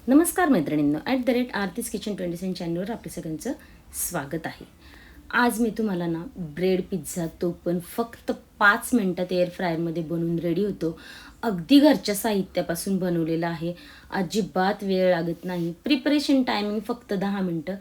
नमस्कार मैत्रिणींनो, @आरतीज किचन 27 चॅनलवर आपल्या सगळ्यांचं स्वागत आहे. आज मी तुम्हाला ना ब्रेड पिझ्झा, तो पण फक्त 5 मिनटात एअर फ्रायरमध्ये बनवून रेडी होतो. अगदी घरच्या साहित्यापासून बनवलेला आहे. अजिबात वेळ लागत नाही. प्रिपरेशन टायमिंग फक्त 10 मिनटं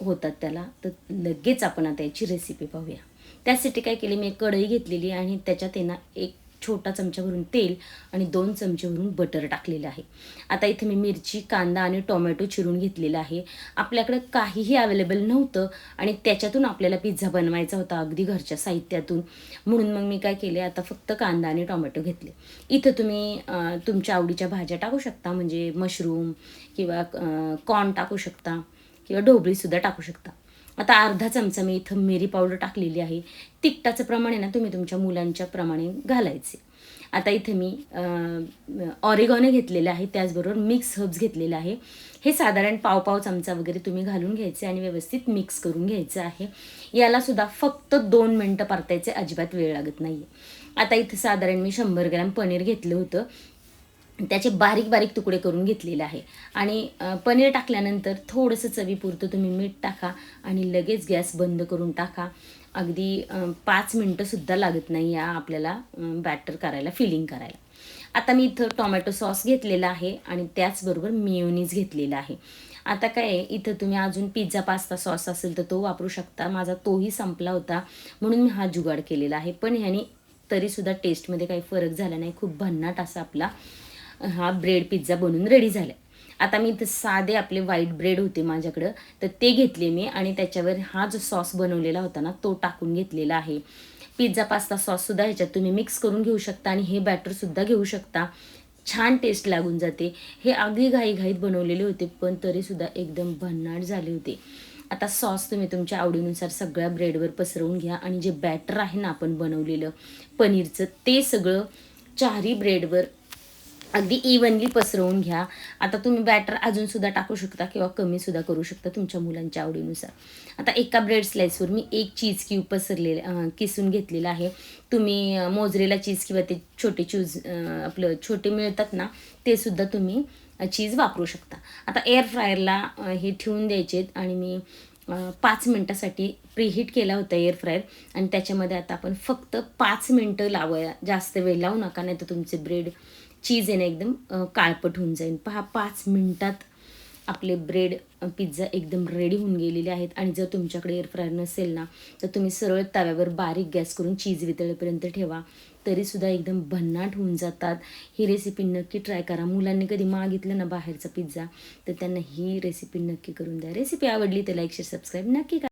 होतात त्याला. तर लगेच आपण आता याची रेसिपी पाहूया. त्यासाठी काय केले, मी एक कढई घेतलेली आणि त्याच्यात आहे ना एक छोटा चमचा भरून तेल आणि 2 चमचे भरून बटर टाकलेलं आहे. आता इथे मी मिरची, कांदा आणि टोमॅटो चिरून घेतलेला आहे. आपल्याकडं काहीही अवेलेबल नव्हतं आणि त्याच्यातून आपल्याला पिझ्झा बनवायचा होता अगदी घरच्या साहित्यातून. म्हणून मग मी काय केले, आता फक्त कांदा आणि टोमॅटो घेतले. इथं तुम्ही तुमच्या आवडीच्या भाज्या टाकू शकता, म्हणजे मशरूम किंवा कॉर्न टाकू शकता किंवा ढोबळीसुद्धा टाकू शकता. आता अर्धा चमचा मी इथं मिरी पावडर टाकलेली आहे. तिखटाचं प्रमाण आहे ना तुम्ही तुमच्या मुलांच्या प्रमाणे घालायचे. आता इथे मी ऑरिगॅनो घेतलेलं आहे, त्याचबरोबर मिक्स हर्ब्स घेतलेलं आहे. हे साधारण पाव चमचा वगैरे तुम्ही घालून घ्यायचे आणि व्यवस्थित मिक्स करून घ्यायचं आहे. यालासुद्धा फक्त 2 मिनटं परतायचे, अजिबात वेळ लागत नाही आहे. आता इथं साधारण मी 100 ग्रॅम पनीर घेतलं होतं. त्याचे बारीक बारीक तुकडे करून घेतलेले आहे आणि पनीर टाकल्यानंतर थोडंसं चवीपुरतं तुम्ही मीठ टाका आणि लगेच गॅस बंद करून टाका. अगदी 5 मिनटंसुद्धा लागत नाही या आपल्याला बॅटर करायला, फिलिंग करायला. आता मी इथं टोमॅटो सॉस घेतलेला आहे आणि त्याचबरोबर मेयोनीज घेतलेला आहे. आता काय आहे, इथं तुम्ही अजून पिझ्झा पास्ता सॉस असेल तर तो वापरू शकता. माझा तोही संपला होता म्हणून मी हा जुगाड केलेला आहे. पण ह्याने तरीसुद्धा टेस्टमध्ये काही फरक झाला नाही. खूप भन्नाट असा आपला हा ब्रेड पिझ्झा बनून रेडी झाला आहे. आता मी इथं साधे आपले व्हाईट ब्रेड होते माझ्याकडं, तर ते घेतले मी आणि त्याच्यावर हा जो सॉस बनवलेला होता ना तो टाकून घेतलेला आहे. पिझ्झा पास्ता सॉससुद्धा ह्याच्यात तुम्ही मिक्स करून घेऊ शकता आणि हे बॅटरसुद्धा घेऊ शकता. छान टेस्ट लागून जाते. हे अगदी घाईघाईत बनवलेले होते, पण तरीसुद्धा एकदम भन्नाट झाले होते. आता सॉस तुम्ही तुमच्या आवडीनुसार सगळ्या ब्रेडवर पसरवून घ्या आणि जे बॅटर आहे ना आपण बनवलेलं पनीरचं, ते सगळं चारही ब्रेडवर अगदी इव्हनली पसरवून घ्या. आता तुम्ही बॅटर अजूनसुद्धा टाकू शकता किंवा कमीसुद्धा करू शकता तुमच्या मुलांच्या आवडीनुसार. आता एका ब्रेड स्लाईसवर मी एक चीज क्यूब किसून घेतलेलं आहे. तुम्ही मोझरेला चीज किंवा ते छोटे आपलं छोटे मिळतात ना, ते सुद्धा तुम्ही चीज वापरू शकता. आता एअर फ्रायरला हे ठेवून द्यायचे आणि मी 5 मिनटासाठी प्रीहीट केला होता एअर फ्रायर आणि त्याच्यामध्ये आता आपण फक्त 5 मिनटं लावूया. जास्त वेळ लावू नका, नाही तर तुमचे ब्रेड चीज आहे ना एकदम काळपट होऊन जाईल. पहा, 5 मिनटात आपले ब्रेड पिझ्झा एकदम रेडी होऊन गेलेले आहेत. आणि जर तुमच्याकडे एअर फ्रायर नसेल ना, तर तुम्ही सरळ तव्यावर बारीक गॅस करून चीज वितळेपर्यंत ठेवा, तरीसुद्धा एकदम भन्नाट होऊन जातात. ही रेसिपी नक्की ट्राय करा. मुलांनी कधी मागितलं ना बाहेरचा पिझ्झा, तर त्यांना ही रेसिपी नक्की करून द्या. रेसिपी आवडली तर लाईक, शेअर, सबस्क्राईब नक्की करा.